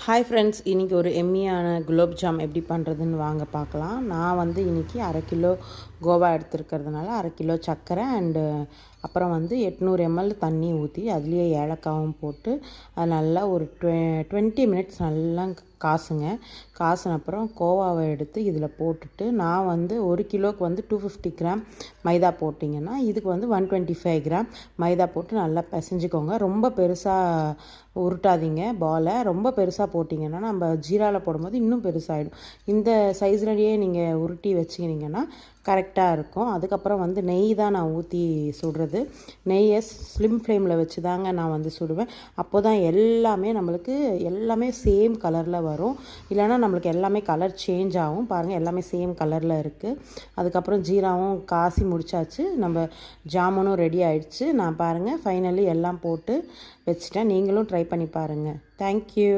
Hi friends, இன்றைக்கி ஒரு எம்மியான gulab jam எப்படி பண்ணுறதுன்னு வாங்க பார்க்கலாம். நான் வந்து இன்றைக்கி அரை கிலோ கோவா எடுத்துருக்கிறதுனால அரை கிலோ சர்க்கரை அண்டு அப்புறம் வந்து 800 ml தண்ணி ஊற்றி அதுலேயே ஏலக்காவும் போட்டு அது நல்லா ஒரு 20 மினிட்ஸ் நல்லா காசுன அப்புறம் கோவாவை எடுத்து இதில் போட்டுட்டு நான் வந்து 1 கிலோவுக்கு வந்து 250 கிராம் மைதா போட்டிங்கன்னா இதுக்கு வந்து 125 கிராம் மைதா போட்டு நல்லா பிசைஞ்சிக்கோங்க. ரொம்ப பெருசாக உருட்டாதீங்க பாலை. ரொம்ப பெருசாக போட்டிங்கன்னா நம்ம ஜீராவில் போடும்போது இன்னும் பெருசாகிடும். இந்த சைஸ்லேயே நீங்கள் உருட்டி வச்சுக்கினீங்கன்னா கரெக்டாக இருக்கும். அதுக்கப்புறம் வந்து நெய் தான் நான் ஊற்றி சுடுறது. நெய்யை ஸ்லிம் ஃப்ளேமில் வச்சு தாங்க நான் வந்து சுடுவேன். அப்போ தான் எல்லாமே சேம் கலரில் வரும். இல்லைனா நம்மளுக்கு எல்லாமே கலர் சேஞ்ச் ஆகும். பாருங்கள், எல்லாமே சேம் கலரில் இருக்குது. அதுக்கப்புறம் ஜீராவும் காசி முடிச்சாச்சு. நம்ம ஜாமுனும் ரெடி ஆயிடுச்சு. நான் பாருங்கள் ஃபைனலி எல்லாம் போட்டு வச்சுட்டேன். நீங்களும் ட்ரை பண்ணி பாருங்கள். தேங்க்யூ.